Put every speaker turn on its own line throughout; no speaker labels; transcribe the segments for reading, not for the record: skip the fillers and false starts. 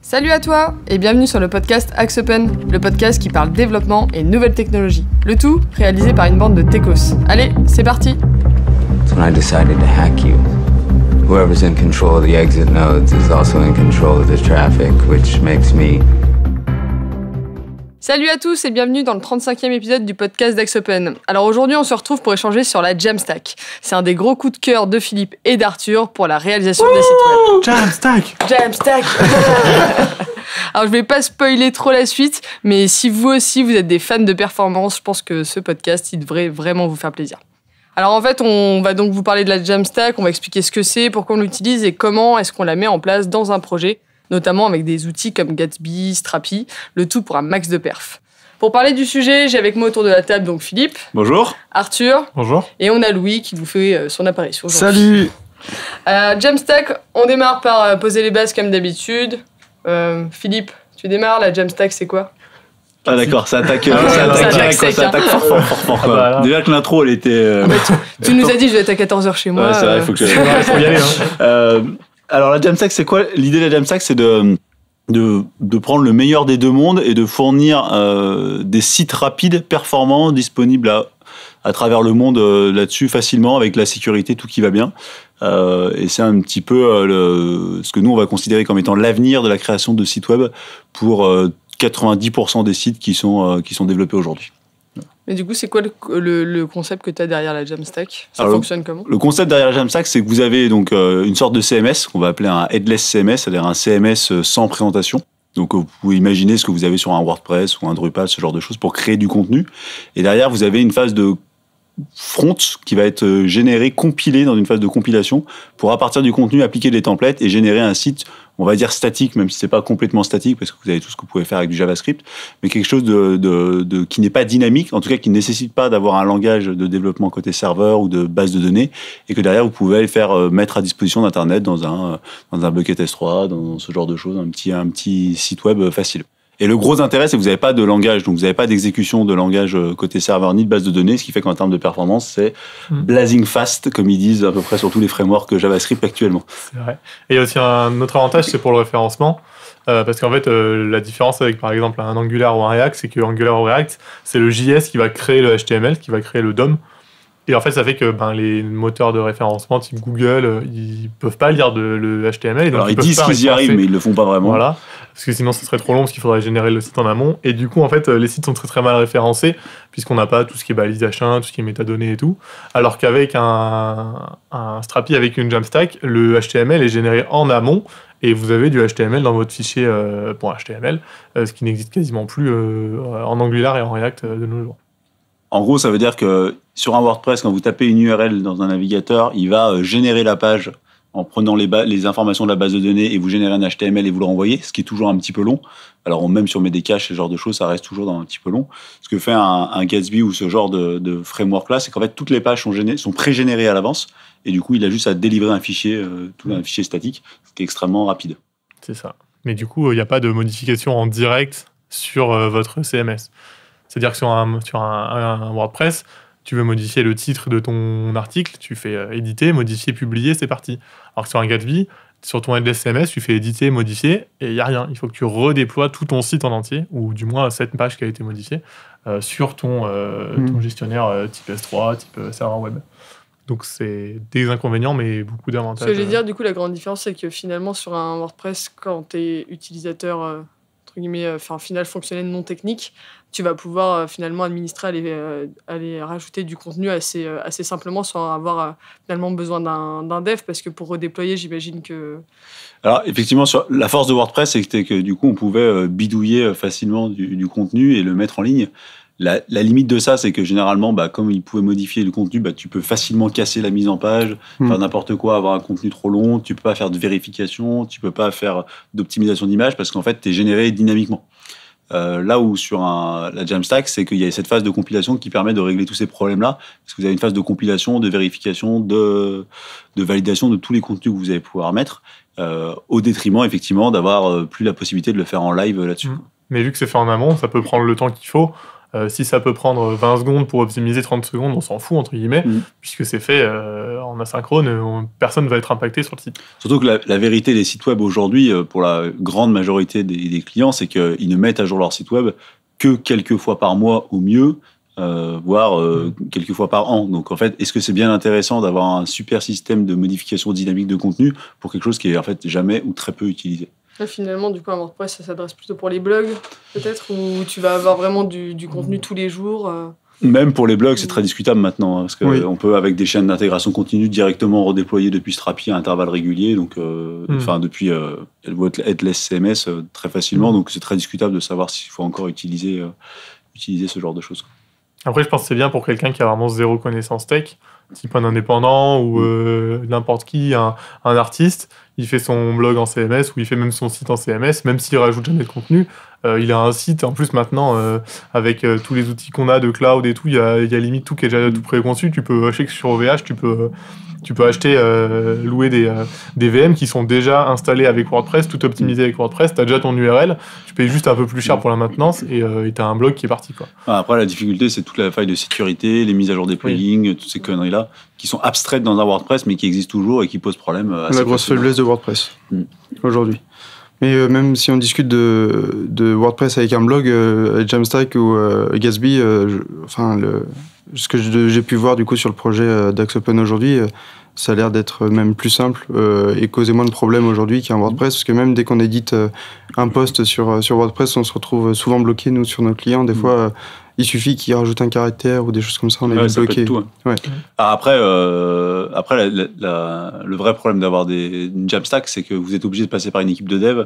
Salut à toi et bienvenue sur le podcast Axe Open, le podcast qui parle développement et nouvelles technologies. Le tout réalisé par une bande de techos. Allez, c'est parti.
That's when I decided to hack you. Whoever's in control of the exit nodes is also in control of the traffic, which makes me...
Salut à tous et bienvenue dans le 35e épisode du podcast d'Axe Open. Alors aujourd'hui, on se retrouve pour échanger sur la Jamstack. C'est un des gros coups de cœur de Philippe et d'Arthur pour la réalisation des sites web. Jamstack. Alors je vais pas spoiler trop la suite, mais si vous aussi vous êtes des fans de performance, je pense que ce podcast, il devrait vraiment vous faire plaisir. Alors en fait, on va donc vous parler de la Jamstack, on va expliquer ce que c'est, pourquoi on l'utilise et comment est-ce qu'on la met en place dans un projet, notamment avec des outils comme Gatsby, Strapi, le tout pour un max de perf. Pour parler du sujet, j'ai avec moi autour de la table donc Philippe.
Bonjour.
Arthur.
Bonjour.
Et on a Louis qui vous fait son apparition aujourd'hui.
Salut.
Jamstack, on démarre par poser les bases comme d'habitude. Philippe, tu démarres, la Jamstack c'est quoi ?
Ah d'accord, ça attaque direct, quoi, ça attaque fort. Quoi. Déjà que l'intro, elle était...
Tu nous as dit je vais être à 14h chez moi.
Ouais, c'est vrai, il faut que faut y aller. Alors la Jamstack, c'est quoi ? L'idée de la Jamstack, c'est de prendre le meilleur des deux mondes et de fournir des sites rapides, performants, disponibles à travers le monde là-dessus facilement, avec la sécurité, tout qui va bien. Et c'est un petit peu ce que nous, on va considérer comme étant l'avenir de la création de sites web pour 90% des sites qui sont développés aujourd'hui.
Mais du coup, c'est quoi le concept que tu as derrière la Jamstack ? Ça fonctionne comment ?
Le concept derrière la Jamstack, c'est que vous avez donc une sorte de CMS qu'on va appeler un headless CMS, c'est-à-dire un CMS sans présentation. Donc vous pouvez imaginer ce que vous avez sur un WordPress ou un Drupal, ce genre de choses, pour créer du contenu. Et derrière, vous avez une phase de front qui va être généré, compilé dans une phase de compilation pour, à partir du contenu, appliquer des templates et générer un site, on va dire statique, même si c'est pas complètement statique parce que vous avez tout ce que vous pouvez faire avec du JavaScript, mais quelque chose qui n'est pas dynamique, en tout cas qui ne nécessite pas d'avoir un langage de développement côté serveur ou de base de données, et que derrière vous pouvez le faire mettre à disposition d'Internet dans un bucket S3, dans ce genre de choses, un petit site web facile. Et le gros intérêt, c'est que vous n'avez pas de langage, donc vous n'avez pas d'exécution de langage côté serveur ni de base de données, ce qui fait qu'en termes de performance, c'est blazing fast, comme ils disent à peu près sur tous les frameworks JavaScript actuellement.
C'est vrai. Et il y a aussi un autre avantage, c'est pour le référencement, parce qu'en fait, la différence avec par exemple un Angular ou un React, c'est que Angular ou React, c'est le JS qui va créer le HTML, qui va créer le DOM. Et en fait, ça fait que les moteurs de référencement type Google, ils peuvent pas lire le HTML. Et donc
alors ils disent qu'ils y arrivent, mais ils le font pas vraiment.
Voilà, parce que sinon ce serait trop long, parce qu'il faudrait générer le site en amont. Et du coup, en fait, les sites sont très très mal référencés, puisqu'on n'a pas tout ce qui est balise H1, tout ce qui est métadonnées et tout. Alors qu'avec un Strapi, avec une Jamstack, le HTML est généré en amont, et vous avez du HTML dans votre fichier .html, ce qui n'existe quasiment plus en Angular et en React de nos jours.
En gros, ça veut dire que sur un WordPress, quand vous tapez une URL dans un navigateur, il va générer la page en prenant les informations de la base de données et vous générez un HTML et vous le renvoyez, ce qui est toujours un petit peu long. Alors même sur Medecache, ce genre de choses, ça reste toujours un petit peu long. Ce que fait un Gatsby ou ce genre de framework-là, c'est qu'en fait, toutes les pages sont pré-générées à l'avance et du coup, il a juste à délivrer un fichier, un fichier statique, ce qui est extrêmement rapide.
C'est ça. Mais du coup, il n'y a pas de modification en direct sur votre CMS. C'est-à-dire que sur un WordPress, tu veux modifier le titre de ton article, tu fais éditer, modifier, publier, c'est parti. Alors que sur un Gatsby, sur ton headless CMS, tu fais éditer, modifier, et il n'y a rien. Il faut que tu redéploies tout ton site en entier, ou du moins cette page qui a été modifiée, sur ton gestionnaire type S3, type serveur web. Donc c'est des inconvénients, mais beaucoup d'avantages.
Ce que je veux dire, du coup, la grande différence, c'est que finalement, sur un WordPress, quand tu es utilisateur, entre guillemets, final fonctionnel non technique, tu vas pouvoir finalement administrer, aller rajouter du contenu assez simplement sans avoir finalement besoin d'un dev, parce que pour redéployer, j'imagine que...
Alors effectivement, sur la force de WordPress, c'était que du coup, on pouvait bidouiller facilement du contenu et le mettre en ligne. La limite de ça, c'est que généralement, comme ils pouvaient modifier le contenu, tu peux facilement casser la mise en page, faire n'importe quoi, avoir un contenu trop long, tu peux pas faire de vérification, tu peux pas faire d'optimisation d'image parce qu'en fait, tu es généré dynamiquement. Là où sur la Jamstack, c'est qu'il y a cette phase de compilation qui permet de régler tous ces problèmes-là, parce que vous avez une phase de compilation, de vérification, de validation de tous les contenus que vous allez pouvoir mettre, au détriment effectivement d'avoir plus la possibilité de le faire en live là-dessus.
Mais vu que c'est fait en amont, ça peut prendre le temps qu'il faut. Si ça peut prendre 20 secondes pour optimiser 30 secondes, on s'en fout, entre guillemets, puisque c'est fait en asynchrone, personne ne va être impacté sur le site.
Surtout que la vérité des sites web aujourd'hui, pour la grande majorité des clients, c'est qu'ils ne mettent à jour leur site web que quelques fois par mois ou mieux, voire quelques fois par an. Donc en fait, est-ce que c'est bien intéressant d'avoir un super système de modification dynamique de contenu pour quelque chose qui est en fait jamais ou très peu utilisé?
Là, finalement, du coup, un WordPress, ça s'adresse plutôt pour les blogs, peut-être, où tu vas avoir vraiment du contenu tous les jours.
Même pour les blogs, c'est très discutable maintenant, parce qu'on peut, avec des chaînes d'intégration continue, directement redéployer depuis Strapi à intervalles réguliers, donc depuis Headless CMS très facilement, donc c'est très discutable de savoir s'il faut encore utiliser ce genre de choses.
Après, je pense que c'est bien pour quelqu'un qui a vraiment zéro connaissance tech, type un indépendant ou n'importe qui, un artiste. Il fait son blog en CMS ou il fait même son site en CMS, même s'il rajoute jamais de contenu. Il a un site, en plus maintenant, avec tous les outils qu'on a de cloud et tout, il y a limite tout qui est déjà tout préconçu. Tu peux acheter que sur OVH, tu peux acheter, louer des VM qui sont déjà installés avec WordPress, tout optimisé avec WordPress. Tu as déjà ton URL, tu payes juste un peu plus cher pour la maintenance et tu as un blog qui est parti, quoi.
Après, la difficulté, c'est toute la faille de sécurité, les mises à jour des plugins, toutes ces conneries-là, qui sont abstraites dans un WordPress, mais qui existent toujours et qui posent problème.
La grosse faiblesse de WordPress aujourd'hui. Mais même si on discute de WordPress avec un blog, Jamstack ou Gatsby, ce que j'ai pu voir du coup sur le projet d'AxOpen aujourd'hui, ça a l'air d'être même plus simple et causer moins de problèmes aujourd'hui qu'un WordPress, parce que même dès qu'on édite un post sur WordPress, on se retrouve souvent bloqué, nous, sur nos clients. Des fois, il suffit qu'ils rajoutent un caractère ou des choses comme ça, on est bloqué.
Tout, ouais. Après, le vrai problème d'avoir une Jamstack, c'est que vous êtes obligé de passer par une équipe de dev,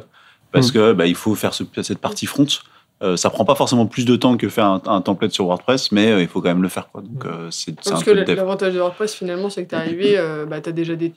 parce que il faut faire cette partie front. Ça prend pas forcément plus de temps que faire un template sur WordPress, mais il faut quand même le faire, quoi. Donc c'est
parce que l'avantage de WordPress finalement, c'est que t'es arrivé, t'as déjà des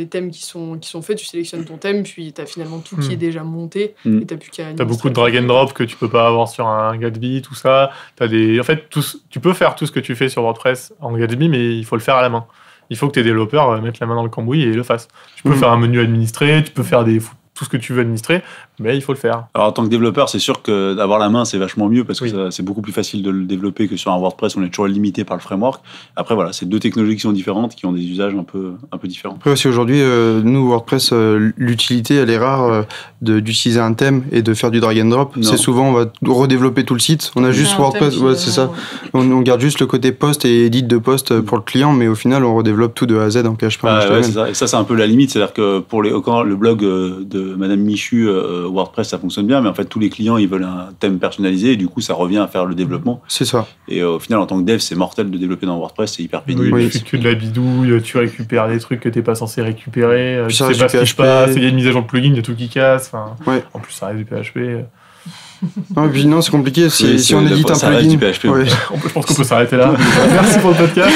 thèmes qui sont faits, tu sélectionnes ton thème, puis t'as finalement tout qui est déjà monté, et t'as plus qu'à.
T'as beaucoup de drag and drop que tu peux pas avoir sur un Gatsby, tout ça. En fait, tu peux faire tout ce que tu fais sur WordPress en Gatsby, mais il faut le faire à la main. Il faut que tes développeurs mettent la main dans le cambouis et le fassent. Tu peux faire un menu administré, tu peux faire tout ce que tu veux administrer, mais il faut le faire.
Alors en tant que développeur, c'est sûr que d'avoir la main, c'est vachement mieux, parce que c'est beaucoup plus facile de le développer que sur un WordPress, on est toujours limité par le framework. Après voilà, c'est deux technologies qui sont différentes, qui ont des usages un peu différents.
Après aussi aujourd'hui, nous WordPress, l'utilité elle est rare d'utiliser un thème et de faire du drag and drop. C'est souvent on va redévelopper tout le site. On a juste WordPress, c'est ça. On garde juste le côté post et edit de post pour le client, mais au final on redéveloppe tout de A à Z en PHP.
C'est ça. Et ça c'est un peu la limite, c'est-à-dire que quand le blog de Madame Michu, WordPress ça fonctionne bien, mais en fait tous les clients ils veulent un thème personnalisé et du coup ça revient à faire le développement.
C'est ça.
Et au final en tant que dev c'est mortel de développer dans WordPress, c'est hyper pénible.
Tu fais que de la bidouille, tu récupères des trucs que t'es pas censé récupérer, tu sais pas ce qui se passe, il y a une mise à jour de plugin, il y a tout qui casse. En plus ça reste du PHP.
Non, et puis non, c'est compliqué. Si on édite un plugin,
je pense qu'on peut s'arrêter là. Merci pour le podcast.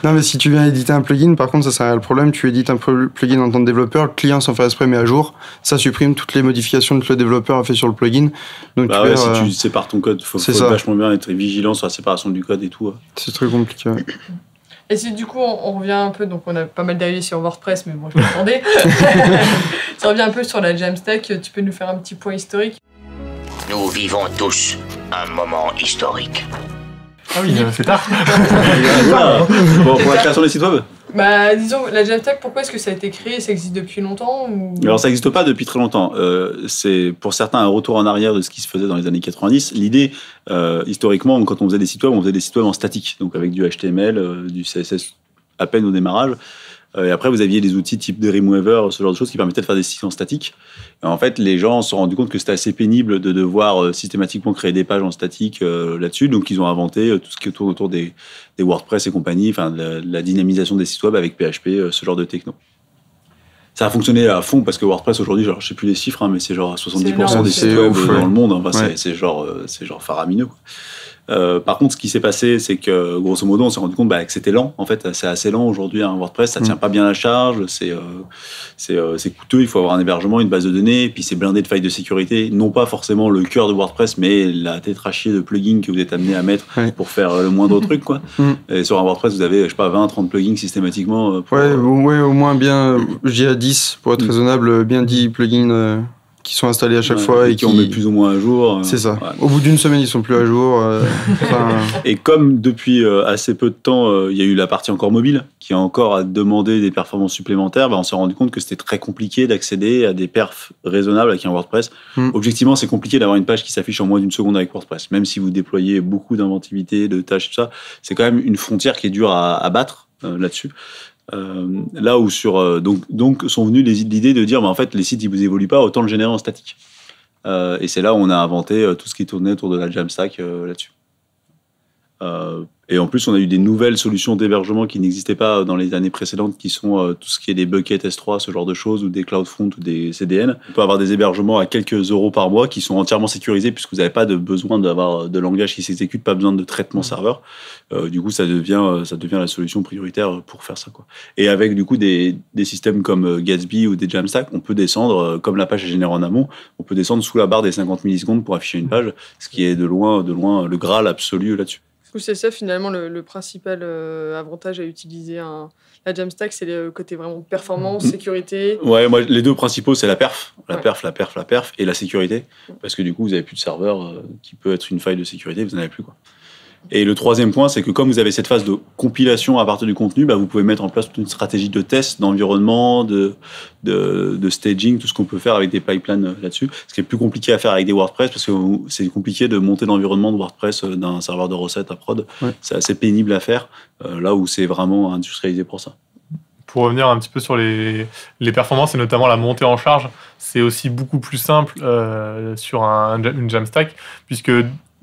Non, mais si tu viens éditer un plugin, par contre, ça c'est le problème. Tu édites un plugin en tant que développeur, le client sans faire exprès met à jour, ça supprime toutes les modifications que le développeur a fait sur le plugin. Donc
si tu sépares ton code, faut vachement bien être vigilant sur la séparation du code et tout.
C'est très compliqué.
Et si du coup on revient un peu, donc on a pas mal d'arrivées sur WordPress, mais moi je m'attendais. Ça revient un peu sur la Jamstack, tu peux nous faire un petit point historique?
Nous vivons tous un moment historique.
Ah oui, c'est tard.
Pour la création des sites web.
Disons, la Jamstack, pourquoi est-ce que ça a été créé? Ça existe depuis longtemps ou...
Alors ça n'existe pas depuis très longtemps. C'est pour certains un retour en arrière de ce qui se faisait dans les années 90. L'idée, historiquement, quand on faisait des sites web, on faisait des sites web en statique, donc avec du HTML, du CSS à peine au démarrage. Et après, vous aviez des outils type Dreamweaver, ce genre de choses qui permettaient de faire des sites en statique. Et en fait, les gens se sont rendus compte que c'était assez pénible de devoir systématiquement créer des pages en statique là-dessus. Donc, ils ont inventé tout ce qui tourne autour des WordPress et compagnie, enfin, la dynamisation des sites web avec PHP, ce genre de techno. Ça a fonctionné à fond parce que WordPress aujourd'hui, je sais plus les chiffres, mais c'est genre 70% des sites web dans le monde. Enfin, c'est genre faramineux, quoi. Par contre, ce qui s'est passé, c'est que grosso modo, on s'est rendu compte que c'était lent. En fait, c'est assez lent aujourd'hui. WordPress, ça tient pas bien la charge. C'est coûteux. Il faut avoir un hébergement, une base de données, et puis c'est blindé de failles de sécurité. Non pas forcément le cœur de WordPress, mais la tétrachier de plugins que vous êtes amené à mettre pour faire le moindre truc, quoi. Et sur un WordPress, vous avez 20-30 plugins systématiquement.
Au moins bien, je dirais 10 pour être raisonnable, bien 10 plugins. qui sont installés à chaque
Ouais,
fois
et qui on met plus ou moins à jour.
C'est ça.
Ouais.
Au bout d'une semaine, ils sont plus à jour.
Et comme depuis assez peu de temps, il y a eu la partie encore mobile qui a encore à demander des performances supplémentaires, on s'est rendu compte que c'était très compliqué d'accéder à des perfs raisonnables avec un WordPress. Objectivement, c'est compliqué d'avoir une page qui s'affiche en moins d'une seconde avec WordPress. Même si vous déployez beaucoup d'inventivité, de tâches, tout ça, c'est quand même une frontière qui est dure à battre là-dessus. Là où donc sont venues l'idée de dire en fait les sites ils vous évoluent pas, autant le générer en statique. Et c'est là où on a inventé tout ce qui tournait autour de la Jamstack là-dessus. Et en plus, on a eu des nouvelles solutions d'hébergement qui n'existaient pas dans les années précédentes, qui sont tout ce qui est des buckets S3, ce genre de choses, ou des CloudFront ou des CDN. On peut avoir des hébergements à quelques euros par mois qui sont entièrement sécurisés puisque vous n'avez pas besoin d'avoir de langage qui s'exécute, pas besoin de traitement serveur. Du coup, ça devient la solution prioritaire pour faire ça, quoi. Et avec du coup des systèmes comme Gatsby ou des Jamstack, on peut descendre, comme la page est générée en amont, on peut descendre sous la barre des 50 millisecondes pour afficher une page, ce qui est de loin le Graal absolu là-dessus.
C'est ça finalement le principal avantage à utiliser la Jamstack, c'est le côté vraiment performance, sécurité.
Ouais, moi les deux principaux c'est la perf et la sécurité, parce que du coup vous avez plus de serveur qui peut être une faille de sécurité, vous n'en avez plus, quoi. Et le troisième point, c'est que comme vous avez cette phase de compilation à partir du contenu, vous pouvez mettre en place toute une stratégie de test, d'environnement, de staging, tout ce qu'on peut faire avec des pipelines là-dessus. Ce qui est plus compliqué à faire avec des WordPress, parce que c'est compliqué de monter l'environnement de WordPress d'un serveur de recettes à prod. Ouais. C'est assez pénible à faire, là où c'est vraiment industrialisé pour ça.
Pour revenir un petit peu sur les performances et notamment la montée en charge, c'est aussi beaucoup plus simple sur une Jamstack, puisque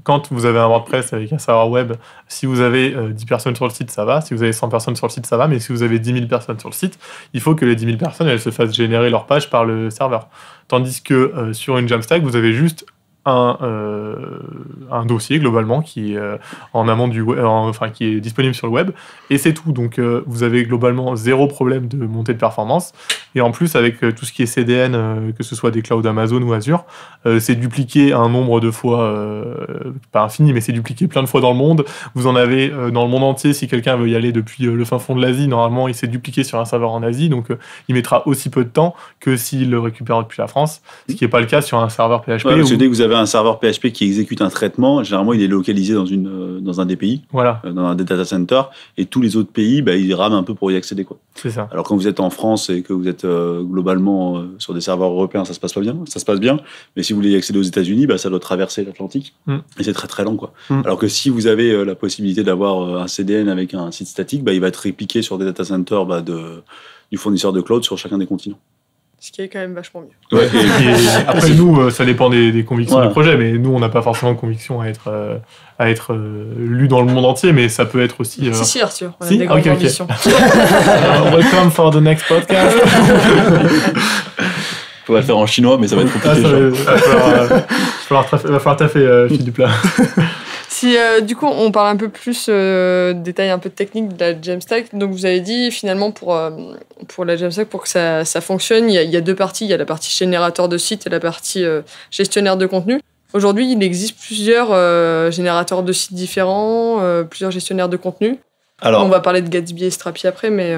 quand vous avez un WordPress avec un serveur web, si vous avez 10 personnes sur le site, ça va. Si vous avez 100 personnes sur le site, ça va. Mais si vous avez 10 000 personnes sur le site, il faut que les 10 000 personnes elles se fassent générer leur page par le serveur. Tandis que sur une Jamstack, vous avez juste un dossier globalement qui est en amont qui est disponible sur le web, et c'est tout. Donc vous avez globalement zéro problème de montée de performance, et en plus avec tout ce qui est CDN, que ce soit des clouds Amazon ou Azure, c'est dupliqué un nombre de fois pas infini, mais c'est dupliqué plein de fois dans le monde. Vous en avez dans le monde entier. Si quelqu'un veut y aller depuis le fin fond de l'Asie, normalement il s'est dupliqué sur un serveur en Asie, donc il mettra aussi peu de temps que s'il le récupère depuis la France, ce qui n'est pas le cas sur un serveur PHP.
Ouais, parce que dès que vous avez un serveur PHP qui exécute un traitement, généralement il est localisé dans un des pays,
voilà,
dans un des data centers, et tous les autres pays, ils rament un peu pour y accéder, quoi.
C'est ça.
Alors quand vous êtes en France et que vous êtes globalement sur des serveurs européens, ça se passe bien, mais si vous voulez y accéder aux États-Unis, ça doit traverser l'Atlantique, et c'est très très lent, quoi. Alors que si vous avez la possibilité d'avoir un CDN avec un site statique, il va être répliqué sur des data centers du fournisseur de cloud sur chacun des continents.
Ce qui est quand même vachement mieux.
Ouais.
Et après, nous, ça dépend des convictions du projet, mais nous, on n'a pas forcément conviction à être lu dans le monde entier, mais ça peut être aussi...
Si, Arthur, on a des grandes ambitions.
Welcome for the next podcast.
On va le faire en chinois, mais ça va être compliqué.
Va falloir taffer, Philippe, là.
Si du coup on parle un peu plus détail un peu technique de la Jamstack, donc vous avez dit finalement pour la Jamstack, pour que ça fonctionne, il y a deux parties, il y a la partie générateur de site et la partie gestionnaire de contenu. Aujourd'hui il existe plusieurs générateurs de sites différents, plusieurs gestionnaires de contenu. Alors, on va parler de Gatsby et Strapi après, mais...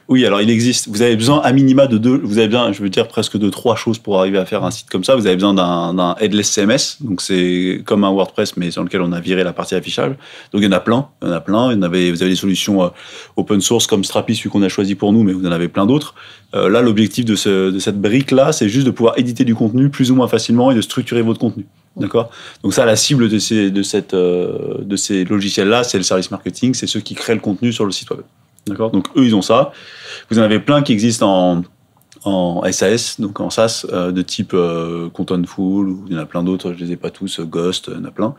Oui, alors il existe. Vous avez besoin à minima de deux, vous avez besoin, je veux dire, presque de 3 choses pour arriver à faire un site comme ça. Vous avez besoin d'un headless CMS, donc c'est comme un WordPress, mais sur lequel on a viré la partie affichage. Donc il y en a plein. Vous avez des solutions open source comme Strapi, celui qu'on a choisi pour nous, mais vous en avez plein d'autres. Là, l'objectif de cette brique-là, c'est juste de pouvoir éditer du contenu plus ou moins facilement et de structurer votre contenu. D'accord ? Donc ça, la cible de ces logiciels-là, c'est le service marketing, c'est ceux qui créent le contenu sur le site web. D'accord ? Donc eux, ils ont ça. Vous en avez plein qui existent en SAS, donc en SaaS, de type Contentful, ou il y en a plein d'autres, je les ai pas tous, Ghost, il y en a plein.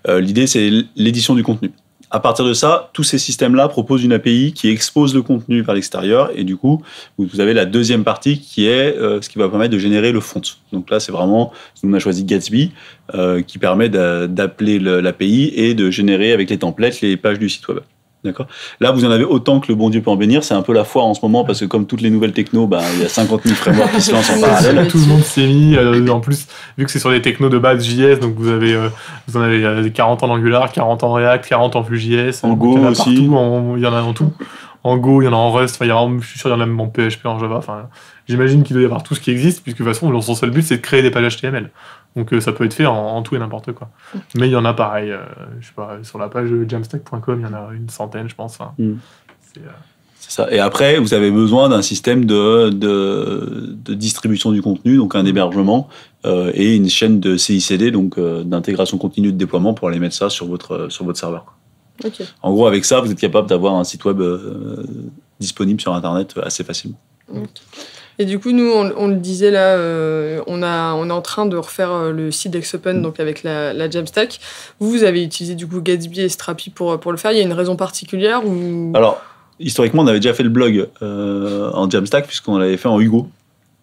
L'idée, c'est l'édition du contenu. À partir de ça, tous ces systèmes-là proposent une API qui expose le contenu vers l'extérieur, et du coup, vous avez la deuxième partie qui est ce qui va permettre de générer le front. Donc là, c'est vraiment, on a choisi Gatsby, qui permet d'appeler l'API et de générer avec les templates les pages du site web. D'accord. Là, vous en avez autant que le bon Dieu peut en bénir. C'est un peu la foire en ce moment parce que comme toutes les nouvelles technos, il y a 50 000 frameworks qui se lancent en parallèle.
Tout le monde s'est mis. En plus, vu que c'est sur des technos de base JS, donc vous en avez 40 en Angular, 40 en React, 40 en Vue.js.
En Go aussi.
Il y en a en tout. En Go, il y en a en Rust. Je suis sûr qu'il y en a même en PHP, en Java. j'imagine qu'il doit y avoir tout ce qui existe, puisque de toute façon, son seul but, c'est de créer des pages HTML. Donc ça peut être fait en tout et n'importe quoi. Mais il y en a pareil, je sais pas, sur la page jamstack.com, il y en a une centaine, je pense. Enfin,
c'est ça. Et après, vous avez besoin d'un système de distribution du contenu, donc un hébergement et une chaîne de CI/CD, donc d'intégration continue de déploiement pour aller mettre ça sur votre serveur.
Okay.
En gros, avec ça, vous êtes capable d'avoir un site web disponible sur Internet assez facilement.
Okay. Et du coup, nous, on le disait là, on est en train de refaire le site d'Xopen, donc avec la Jamstack. Vous avez utilisé du coup Gatsby et Strapi pour le faire. Il y a une raison particulière ou...
Alors, historiquement, on avait déjà fait le blog en Jamstack puisqu'on l'avait fait en Hugo.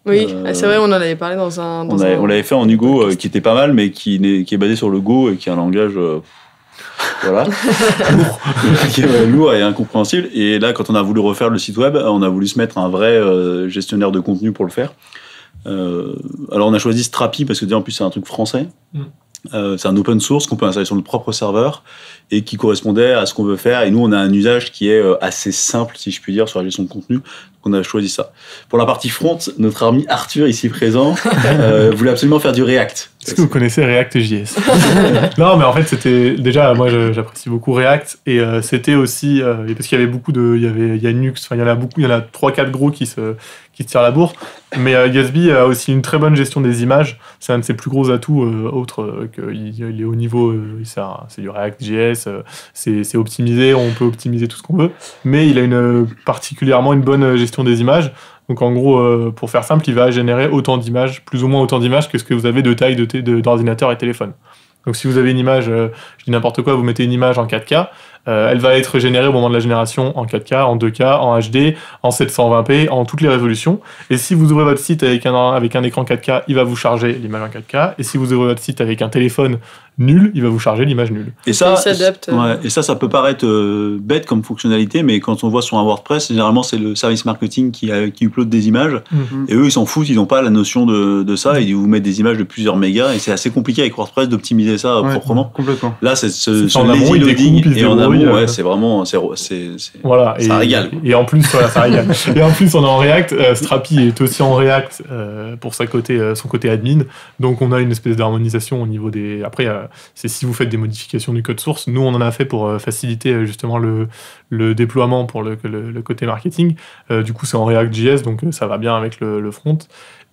Oui, c'est vrai, on en avait parlé dans un...
On l'avait fait en Hugo, qui était pas mal, mais qui est basé sur le Go et qui est un langage... voilà, qui est lourd et incompréhensible. Et là, quand on a voulu refaire le site web, on a voulu se mettre un vrai gestionnaire de contenu pour le faire. Alors on a choisi Strapi parce que déjà en plus c'est un truc français. C'est un open source qu'on peut installer sur notre propre serveur et qui correspondait à ce qu'on veut faire. Et nous, on a un usage qui est assez simple, si je puis dire, sur la gestion de contenu. Donc, on a choisi ça. Pour la partie front, notre ami Arthur, ici présent, voulait absolument faire du React.
Est-ce que vous connaissez React.js? Non, mais en fait, c'était... Déjà, moi, j'apprécie beaucoup React. Et c'était aussi... parce qu'il y avait beaucoup de... Il y a Nux, enfin, il y en a beaucoup. Il y en a 3-4 gros qui se tirent la bourre. Mais Gatsby a aussi une très bonne gestion des images. C'est un de ses plus gros atouts, autre qu'il est au niveau... c'est du React.js. C'est optimisé. On peut optimiser tout ce qu'on veut. Mais il a particulièrement une bonne gestion des images. Donc en gros, pour faire simple, il va générer autant d'images, plus ou moins autant d'images que ce que vous avez de taille d'ordinateur et téléphone. Donc si vous avez une image, je dis n'importe quoi, vous mettez une image en 4K, elle va être générée au moment de la génération en 4K, en 2K, en HD, en 720p, en toutes les résolutions. Et si vous ouvrez votre site avec un écran 4K, il va vous charger l'image en 4K. Et si vous ouvrez votre site avec un téléphone nul, il va vous charger l'image nulle.
Et ça,
il s'adapte.
Ouais, et ça peut paraître bête comme fonctionnalité, mais quand on voit sur un WordPress, généralement c'est le service marketing qui upload des images. Et eux, ils s'en foutent, ils n'ont pas la notion de ça. Ils vous mettent des images de plusieurs mégas et c'est assez compliqué avec WordPress d'optimiser ça proprement.
Complètement.
Là, c'est
en amont, il découpe, il se
et en
débrouille.
amont, c'est vraiment,
voilà,
ça régale.
Et en plus, voilà, ça régale. Et en plus, on est en React. Strapi est aussi en React pour son côté admin. Donc, on a une espèce d'harmonisation au niveau des. Après, c'est si vous faites des modifications du code source. Nous, on en a fait pour faciliter justement le déploiement pour le côté marketing. Du coup, c'est en React.js, donc ça va bien avec le front.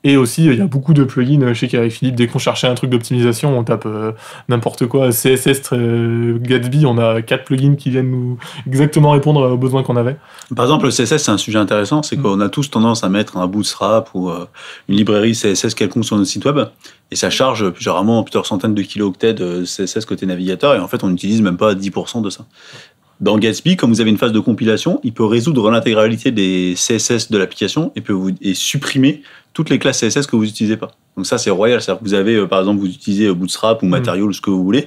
Et aussi, il y a beaucoup de plugins. Je sais qu'avec Philippe, dès qu'on cherchait un truc d'optimisation, on tape n'importe quoi. CSS, Gatsby, on a 4 plugins qui viennent nous exactement répondre aux besoins qu'on avait.
Par exemple, le CSS, c'est un sujet intéressant. C'est qu'on a tous tendance à mettre un Bootstrap ou une librairie CSS quelconque sur notre site web. Et ça charge généralement plusieurs centaines de kilooctets de CSS côté navigateur. Et en fait, on n'utilise même pas 10% de ça. Dans Gatsby, comme vous avez une phase de compilation, il peut résoudre l'intégralité des CSS de l'application et supprimer toutes les classes CSS que vous n'utilisez pas. Donc ça, c'est royal. C'est-à-dire que vous avez, par exemple, vous utilisez Bootstrap ou Material ou ce que vous voulez,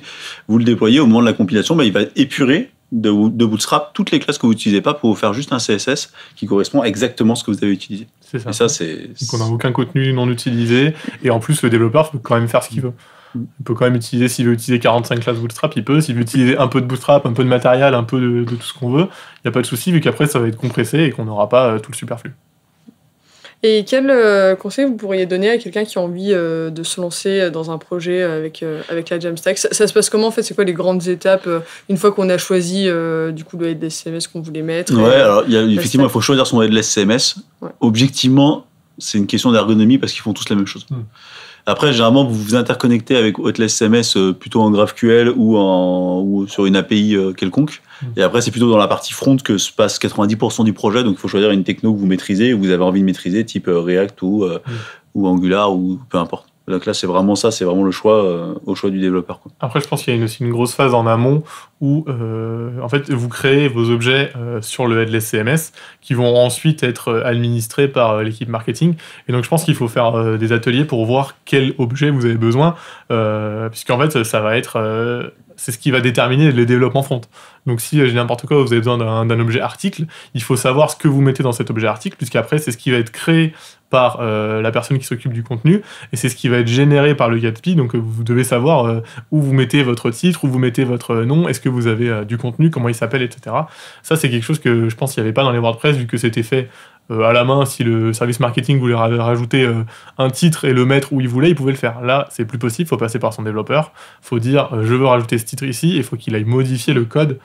vous le déployez au moment de la compilation, il va épurer de Bootstrap toutes les classes que vous n'utilisez pas pour vous faire juste un CSS qui correspond exactement à ce que vous avez utilisé.
C'est ça.
Et ça, c'est...
Donc on n'a aucun contenu non utilisé. Et en plus, le développeur peut quand même faire ce qu'il veut. Il peut quand même utiliser, s'il veut utiliser 45 classes Bootstrap, il peut. S'il veut utiliser un peu de Bootstrap, un peu de matériel, un peu de tout ce qu'on veut, il n'y a pas de souci, vu qu'après, ça va être compressé et qu'on n'aura pas tout le superflu.
Et quel conseil vous pourriez donner à quelqu'un qui a envie de se lancer dans un projet avec la Jamstack? Ça se passe comment en fait? C'est quoi les grandes étapes une fois qu'on a choisi du coup le headless CMS qu'on voulait mettre?
Ouais, alors effectivement, il faut choisir son headless CMS. Ouais. Objectivement, c'est une question d'ergonomie parce qu'ils font tous la même chose. Après, généralement, vous vous interconnectez avec Headless CMS plutôt en GraphQL ou sur une API quelconque. Et après, c'est plutôt dans la partie front que se passe 90% du projet. Donc, il faut choisir une techno que vous maîtrisez, ou vous avez envie de maîtriser, type React ou Angular ou peu importe. Donc là, c'est vraiment ça, c'est vraiment le choix au choix du développeur, quoi.
Après, je pense qu'il y a aussi une grosse phase en amont où, en fait, vous créez vos objets sur le Headless CMS qui vont ensuite être administrés par l'équipe marketing. Et donc, je pense qu'il faut faire des ateliers pour voir quel objet vous avez besoin, puisqu'en fait, ça va être... c'est ce qui va déterminer les développements front. Donc, si j'ai n'importe quoi, vous avez besoin d'un objet article, il faut savoir ce que vous mettez dans cet objet article, puisqu'après, c'est ce qui va être créé par la personne qui s'occupe du contenu, et c'est ce qui va être généré par le Gatsby. Donc, vous devez savoir où vous mettez votre titre, où vous mettez votre nom, est-ce que vous avez du contenu, comment il s'appelle, etc. Ça, c'est quelque chose que je pense qu'il n'y avait pas dans les WordPress, vu que c'était fait à la main, si le service marketing voulait rajouter un titre et le mettre où il voulait, il pouvait le faire. Là, c'est plus possible, il faut passer par son développeur, il faut dire je veux rajouter ce titre ici, il faut qu'il aille modifier le code.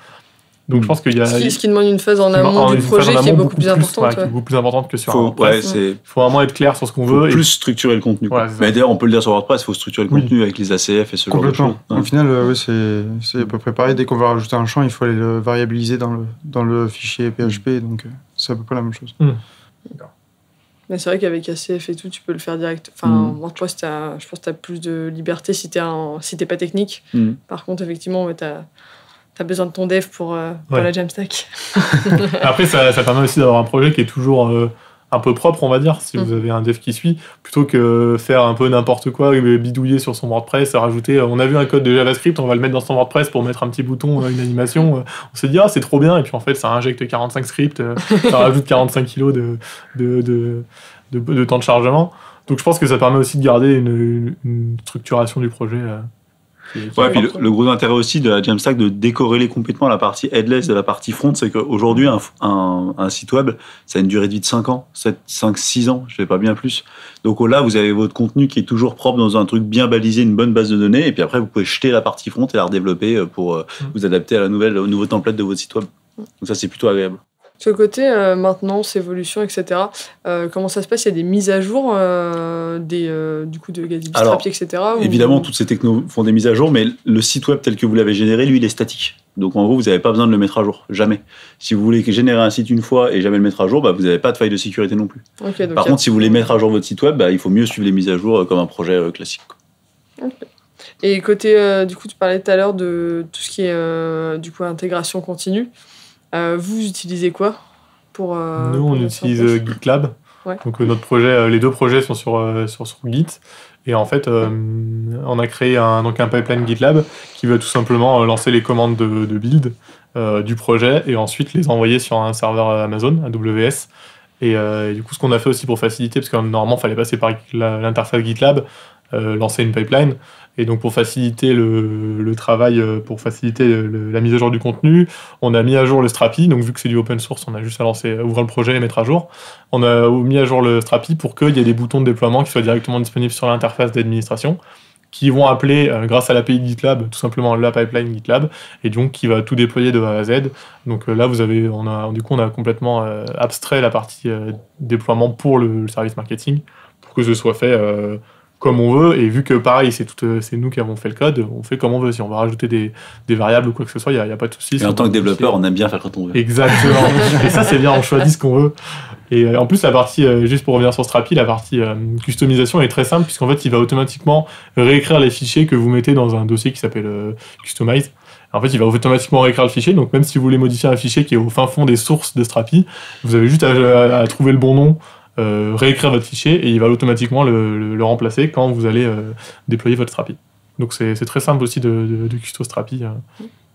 Donc je pense qu'il y a...
Ce qui demande une phase en amont du projet qui est beaucoup plus importante.
Qui est beaucoup plus importante que sur
WordPress.
Il faut vraiment être clair sur ce qu'on veut.
Plus structurer le contenu.
Ouais,
mais d'ailleurs, on peut le dire sur WordPress, il faut structurer le contenu avec les ACF et ce genre de choses.
Au final, c'est à peu près pareil. Dès qu'on veut rajouter un champ, il faut aller le variabiliser dans le fichier PHP. Donc c'est à peu près la même chose.
D'accord. Mais c'est vrai qu'avec ACF et tout, tu peux le faire direct. Enfin, WordPress, je pense que tu as plus de liberté si t'es pas technique. Par contre, effectivement, t'as besoin de ton dev pour la Jamstack.
Après, ça permet aussi d'avoir un projet qui est toujours un peu propre, on va dire, si vous avez un dev qui suit, plutôt que faire un peu n'importe quoi, bidouiller sur son WordPress, rajouter, on a vu un code de JavaScript, on va le mettre dans son WordPress pour mettre un petit bouton, une animation, on s'est dit, c'est trop bien, et puis en fait, ça injecte 45 scripts, ça rajoute 45 kilos de temps de chargement. Donc je pense que ça permet aussi de garder une structuration du projet.
Ouais, puis le gros intérêt aussi de la Jamstack de décorréler complètement la partie headless de la partie front, c'est qu'aujourd'hui, un site web, ça a une durée de vie de 5 ans, 6 ans, je ne sais pas bien plus. Donc là, vous avez votre contenu qui est toujours propre dans un truc bien balisé, une bonne base de données, et puis après, vous pouvez jeter la partie front et la redévelopper pour vous adapter au nouveau template de votre site web. Donc ça, c'est plutôt agréable.
Ce côté maintenance, évolution, etc. Comment ça se passe ? Il y a des mises à jour du coup de Gatsby, Strapi, etc.
Évidemment, toutes ces technos font des mises à jour, mais le site web tel que vous l'avez généré, lui, il est statique. Donc en gros, vous n'avez pas besoin de le mettre à jour, jamais. Si vous voulez générer un site une fois et jamais le mettre à jour, vous n'avez pas de faille de sécurité non plus.
Okay,
Par contre, si vous voulez mettre à jour votre site web, il faut mieux suivre les mises à jour comme un projet classique.
Okay. Et côté, du coup, tu parlais tout à l'heure de tout ce qui est du coup intégration continue. Vous utilisez quoi pour
Nous, on utilise GitLab.
Ouais.
Donc notre projet, les deux projets sont sur Git. Et en fait, on a créé un pipeline GitLab qui va tout simplement lancer les commandes de build du projet et ensuite les envoyer sur un serveur Amazon, AWS. Et du coup, ce qu'on a fait aussi pour faciliter, parce que normalement, il fallait passer par l'interface GitLab, lancer une pipeline. Et donc, pour faciliter le travail, pour faciliter la mise à jour du contenu, on a mis à jour le Strapi. Donc, vu que c'est du open source, on a juste à ouvrir le projet et mettre à jour. On a mis à jour le Strapi pour qu'il y ait des boutons de déploiement qui soient directement disponibles sur l'interface d'administration, qui vont appeler, grâce à l'API GitLab, tout simplement la pipeline GitLab, et donc qui va tout déployer de A à Z. Donc là, on a complètement abstrait la partie déploiement pour le service marketing, pour que ce soit fait comme on veut, et vu que pareil, c'est nous qui avons fait le code, on fait comme on veut. Si on va rajouter des variables ou quoi que ce soit, il n'y a pas de souci.
Et en tant que développeur, on aime bien faire quand on veut.
Exactement. Et ça, c'est bien, on choisit ce qu'on veut. Et en plus, la partie, juste pour revenir sur Strapi, la partie customisation est très simple, puisqu'en fait, il va automatiquement réécrire les fichiers que vous mettez dans un dossier qui s'appelle Customize. En fait, il va automatiquement réécrire le fichier, donc même si vous voulez modifier un fichier qui est au fin fond des sources de Strapi, vous avez juste à trouver le bon nom, réécrire votre fichier, et il va automatiquement le remplacer quand vous allez déployer votre Strapi. Donc c'est très simple aussi de custo Strapi.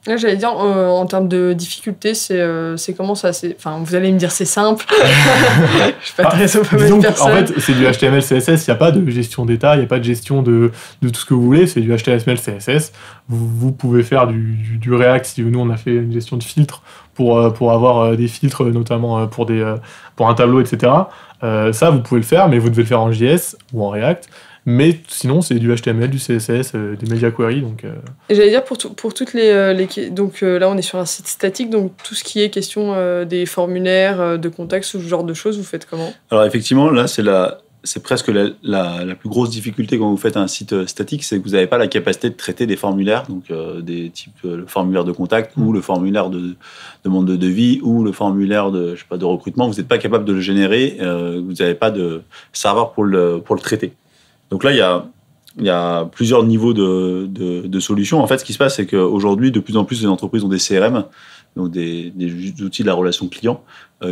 Là, j'allais dire, en termes de difficulté, c'est comment ça ? Enfin, vous allez me dire c'est simple. Je suis pas très mauvaise personne.
En fait, c'est du HTML, CSS, il n'y a pas de gestion d'état, il n'y a pas de gestion de tout ce que vous voulez, c'est du HTML, CSS. Vous pouvez faire du React, si nous on a fait une gestion de filtres pour avoir des filtres, notamment pour un tableau, etc. Ça, vous pouvez le faire, mais vous devez le faire en JS ou en React. Mais sinon, c'est du HTML, du CSS, des media queries. Donc,
Et j'allais dire, pour toutes les donc là, on est sur un site statique, donc tout ce qui est question des formulaires, de contacts, ce genre de choses, vous faites comment ?
Alors effectivement, là, c'est presque la plus grosse difficulté quand vous faites un site statique, c'est que vous n'avez pas la capacité de traiter des formulaires, donc des types le formulaire de contact ou le formulaire de demande de devis ou le formulaire de recrutement. Vous n'êtes pas capable de le générer, vous n'avez pas de serveur pour le traiter. Donc là, il y a plusieurs niveaux de solutions. En fait, ce qui se passe, c'est qu'aujourd'hui, de plus en plus, les entreprises ont des CRM, donc des outils de la relation client,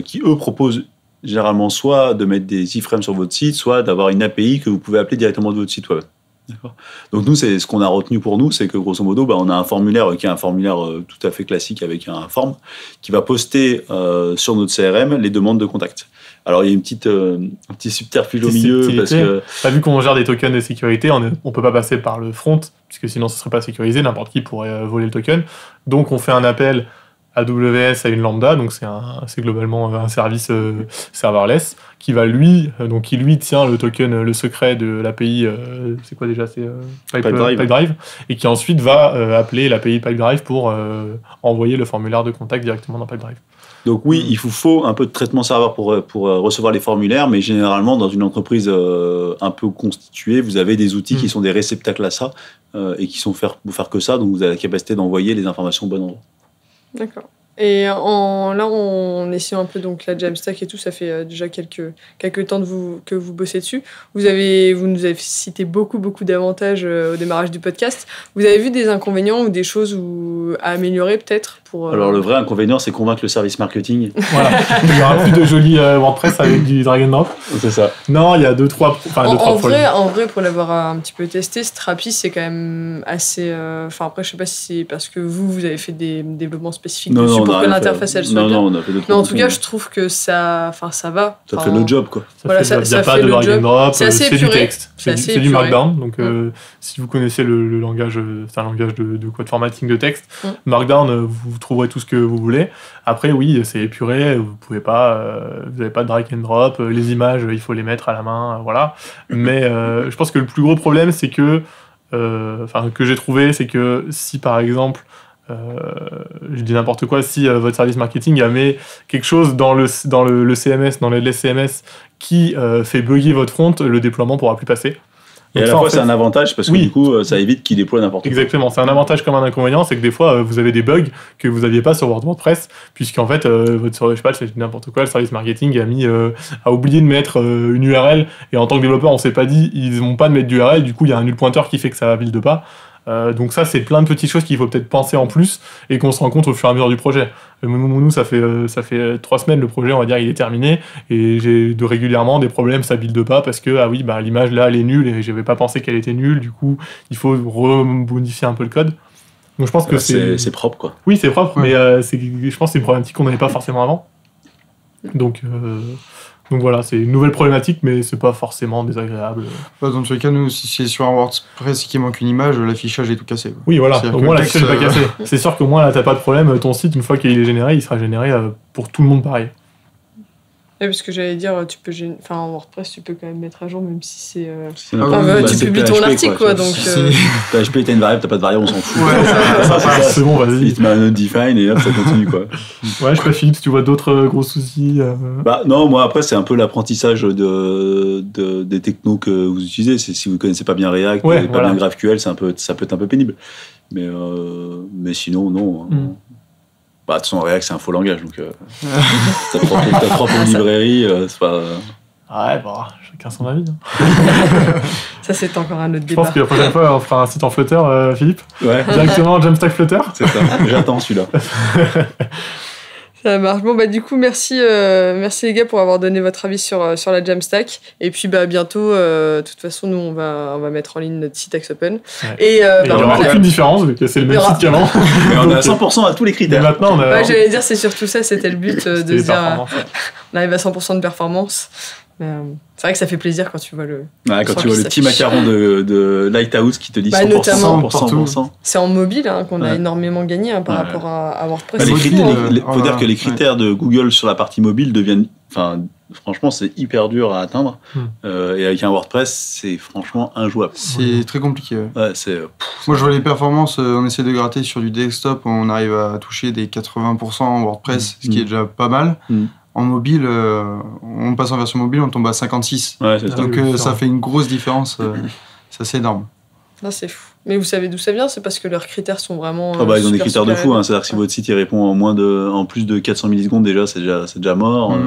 qui, eux, proposent généralement soit de mettre des iframes sur votre site, soit d'avoir une API que vous pouvez appeler directement de votre site web. D'accord. Donc nous, c'est ce qu'on a retenu pour nous, c'est que grosso modo, on a un formulaire qui est un formulaire tout à fait classique avec un form qui va poster sur notre CRM les demandes de contact. Alors il y a un petit subterfuge au milieu parce que
vu qu'on gère des tokens de sécurité, on peut pas passer par le front puisque sinon ce serait pas sécurisé, n'importe qui pourrait voler le token. Donc on fait un appel AWS a une Lambda, donc c'est globalement un service serverless qui va lui tient le token, le secret de l'API, c'est quoi déjà, c'est Pipedrive, et qui ensuite va appeler l'API Pipedrive pour envoyer le formulaire de contact directement dans Pipedrive.
Donc oui, il vous faut un peu de traitement serveur pour recevoir les formulaires, mais généralement, dans une entreprise un peu constituée, vous avez des outils qui sont des réceptacles à ça et qui sont faire que ça, donc vous avez la capacité d'envoyer les informations au bon endroit.
D'accord. Et là, on essaie un peu donc la Jamstack et tout, ça fait déjà quelques temps que vous bossez dessus. Vous nous avez cité beaucoup d'avantages au démarrage du podcast. Vous avez vu des inconvénients ou des choses à améliorer peut-être pour
Alors le vrai inconvénient, c'est convaincre le service marketing.
Voilà, il n'y aura plus de jolis WordPress avec du drag and drop.
C'est ça.
Non, il y a deux, trois problèmes.
En vrai, pour l'avoir un petit peu testé, Strapi, c'est quand même assez... après, je sais pas si c'est parce que vous avez fait des développements spécifiques dessus pour que l'interface, elle soit bien.
Non, on a fait d'autres.
Mais en tout cas, je trouve que ça va.
Ça fait le job, quoi.
Il n'y a pas de drag and drop, c'est du texte. C'est du Markdown. Donc, si vous connaissez le langage, c'est un langage de code formatting de texte. Markdown, vous trouverez tout ce que vous voulez. Après, oui, c'est épuré. Vous n'avez pas de drag and drop. Les images, il faut les mettre à la main. Voilà. Mais je pense que le plus gros problème, c'est que j'ai trouvé, c'est que si, par exemple, je dis n'importe quoi, si votre service marketing a mis quelque chose dans le CMS, dans l'headless CMS qui fait bugger votre front, le déploiement ne pourra plus passer.
Et à la fois, c'est un avantage parce que du coup, ça évite qu'il déploie n'importe quoi.
Exactement, c'est un avantage comme un inconvénient, c'est que des fois, vous avez des bugs que vous n'aviez pas sur WordPress, puisqu'en fait, c'est n'importe quoi, le service marketing a oublié de mettre une URL, et en tant que développeur, on s'est pas dit, ils n'ont pas de mettre d'URL, du coup, il y a un nul pointeur qui fait que ça build pas. Donc ça, c'est plein de petites choses qu'il faut peut-être penser en plus et qu'on se rend compte au fur et à mesure du projet. Nous, ça fait 3 semaines, le projet, on va dire, il est terminé et j'ai régulièrement des problèmes, ça build pas parce que l'image là, elle est nulle et j'avais pas pensé qu'elle était nulle. Du coup, il faut remodifier un peu le code. Donc je pense que
c'est propre, quoi.
Oui, c'est propre, mais je pense que c'est une problématique qu'on n'avait pas forcément avant. Donc voilà, c'est une nouvelle problématique, mais c'est pas forcément désagréable.
Dans tous les cas, nous, si c'est sur un WordPress qui manque une image, l'affichage est tout cassé, quoi.
Oui, voilà, au moins l'affichage n'est pas cassé. C'est sûr qu'au moins là, t'as pas de problème, ton site, une fois qu'il est généré, il sera généré pour tout le monde pareil.
Oui, parce que j'allais dire, en WordPress, tu peux quand même mettre à jour, même si c'est...
tu
publies ton article, quoi, donc...
PHP, t'as une variable, t'as pas de variable, on s'en fout.
C'est bon, vas-y.
Il te met un define et hop, ça continue, quoi.
Ouais, je sais pas, Philippe, si tu vois d'autres gros soucis...
Non, moi, après, c'est un peu l'apprentissage des technos que vous utilisez. Si vous connaissez pas bien React, pas bien GraphQL, ça peut être un peu pénible. Mais sinon, non. De toute façon, React, c'est un faux langage, donc ta propre librairie, c'est pas...
Ouais, chacun son avis.
Ça, c'est encore un autre débat.
Je pense que la prochaine fois, on fera un site en Flutter, Philippe.
Ouais.
Directement Jamstack Flutter.
C'est ça, j'attends celui-là.
Ça marche. Bon, du coup, merci les gars pour avoir donné votre avis sur la Jamstack. Et puis, bientôt, de toute façon, nous, on va mettre en ligne notre site AxOpen.
Ouais. Et il n'y aura aucune différence, vu que c'est le même site qu'avant.
Mais on a 100% à tous les critères.
Et maintenant,
j'allais dire, c'est surtout ça, c'était le but de se dire, on arrive à 100% de performance. Mais, c'est vrai que ça fait plaisir quand tu vois le...
Ouais, quand tu vois le petit macaron de Lighthouse qui te dit 100%,
notamment,
100%.
C'est en mobile qu'on a énormément gagné par rapport à WordPress.
Il faut dire que les critères de Google sur la partie mobile deviennent... Franchement, c'est hyper dur à atteindre. Et avec un WordPress, c'est franchement injouable.
C'est très compliqué.
Ouais,
moi, je vois les performances, on essaie de gratter sur du desktop, on arrive à toucher des 80% en WordPress, ce qui est déjà pas mal. En mobile, on passe en version mobile, on tombe à 56.
Ouais, c'est ça.
Donc ça fait une grosse différence. Ça, c'est énorme.
Non, c'est fou. Mais vous savez d'où ça vient? C'est parce que leurs critères sont vraiment...
ils ont des critères de fou. C'est-à-dire que si votre site il répond en plus de 400 millisecondes, déjà, c'est déjà mort.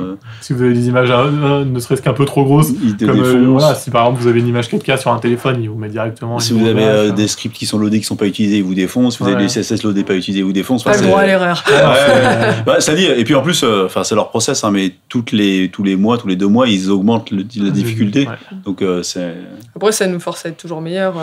Si vous avez des images ne serait-ce qu'un peu trop grosses, si par exemple vous avez une image 4K sur un téléphone, il vous met directement...
Si vous avez des scripts qui sont loadés, qui ne sont pas utilisés, ils vous défoncent. Si vous avez des CSS loadés, pas utilisés, ils vous défoncent.
Pas le droit à l'erreur.
Ça dit, et puis en plus, c'est leur process, mais tous les mois, tous les 2 mois, ils augmentent la difficulté. Donc c'est...
Après, ça nous force à être toujours meilleurs.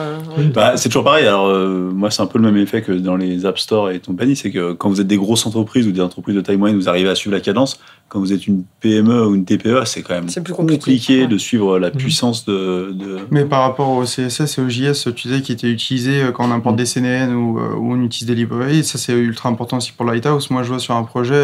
C'est toujours pareil, alors moi c'est un peu le même effet que dans les App Store et compagnie, c'est que quand vous êtes des grosses entreprises ou des entreprises de taille moyenne, vous arrivez à suivre la cadence. Quand vous êtes une PME ou une TPE, c'est quand même
plus
compliqué de suivre la puissance de...
Mais par rapport au CSS et au JS, tu disais, qui étaient utilisés quand on importe des CNN ou on utilise des librairies, ça c'est ultra important aussi pour Lighthouse. Moi je vois sur un projet,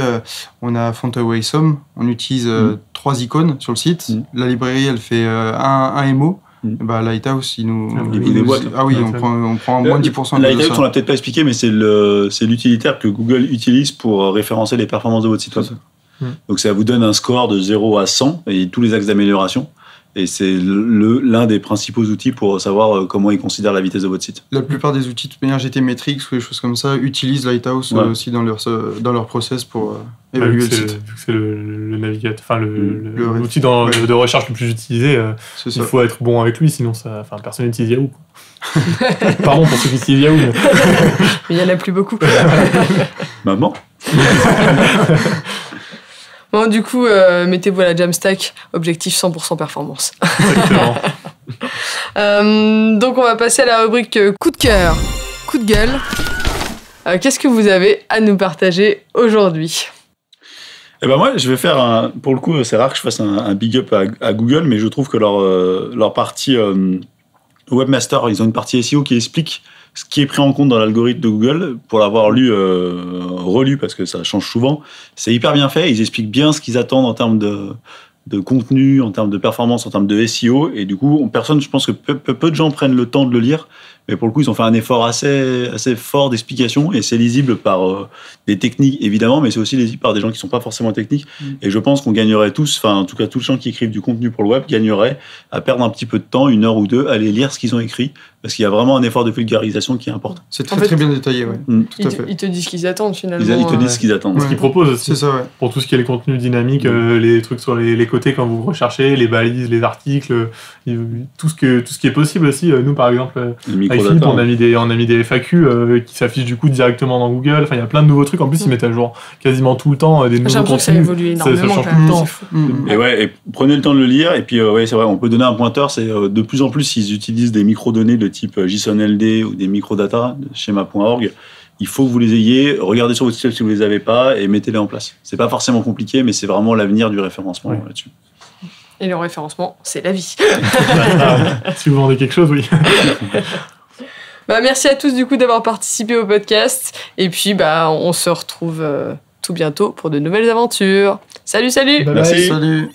on a Fontaway Sum, on utilise 3 icônes sur le site, la librairie elle fait un MO. Bah, Lighthouse, on prend moins de 10% de
Lighthouse, on l'a peut-être pas expliqué, mais c'est l'utilitaire que Google utilise pour référencer les performances de votre site web. Donc ça vous donne un score de 0 à 100 et tous les axes d'amélioration. Et c'est l'un des principaux outils pour savoir comment ils considèrent la vitesse de votre site.
La plupart des outils de manière GT Metrics ou des choses comme ça utilisent Lighthouse aussi dans leur process pour évaluer le site.
Vu que c'est le navigateur, enfin l'outil de recherche le plus utilisé, il faut être bon avec lui, sinon personne n'utilise Yahoo. Pardon pour ceux qui utilisent Yahoo. Mais
il y en a plus beaucoup.
Maman.
Bon, du coup, mettez-vous à la Jamstack, objectif 100% performance.
Exactement.
Donc, on va passer à la rubrique coup de cœur, coup de gueule. Qu'est-ce que vous avez à nous partager aujourd'hui ?
Eh ben moi, je vais faire pour le coup, c'est rare que je fasse un big up à Google, mais je trouve que leur partie Webmaster, ils ont une partie SEO qui explique ce qui est pris en compte dans l'algorithme de Google. Pour l'avoir relu, parce que ça change souvent, c'est hyper bien fait. Ils expliquent bien ce qu'ils attendent en termes de contenu, en termes de performance, en termes de SEO. Et du coup, je pense que peu de gens prennent le temps de le lire. Mais pour le coup, ils ont fait un effort assez fort d'explication et c'est lisible par des techniques, évidemment, mais c'est aussi lisible par des gens qui ne sont pas forcément techniques. Et je pense qu'on gagnerait tous, enfin, en tout cas, tous les gens qui écrivent du contenu pour le web gagneraient à perdre un petit peu de temps, 1 heure ou 2, à aller lire ce qu'ils ont écrit, parce qu'il y a vraiment un effort de vulgarisation qui est important.
C'est très bien détaillé, ouais.
Tout
à fait.
Ils te disent ce qu'ils attendent, finalement.
Ils te disent ce qu'ils attendent.
Ce qu'ils proposent aussi.
C'est ça, ouais.
Pour tout ce qui est les contenus dynamiques, les trucs sur les côtés quand vous recherchez, les balises, les articles, tout ce qui est possible aussi. Nous, par exemple, avec Philippe, on a mis des FAQ qui s'affichent du coup directement dans Google. Enfin, il y a plein de nouveaux trucs. En plus, ils mettent à jour quasiment tout le temps des nouveaux contenus.
Ça évolue énormément.
Ça change tout le temps.
Et prenez le temps de le lire. Et puis, c'est vrai, on peut donner un pointeur. C'est de plus en plus, ils utilisent des microdonnées de type JSON-LD ou des microdata, schema.org. Il faut que vous les ayez. Regardez sur votre site si vous les avez pas et mettez-les en place. C'est pas forcément compliqué, mais c'est vraiment l'avenir du référencement là-dessus.
Et le référencement, c'est la vie.
Si vous vendez quelque chose, oui.
Merci à tous du coup d'avoir participé au podcast. Et puis on se retrouve tout bientôt pour de nouvelles aventures. Salut.
Merci.
Salut.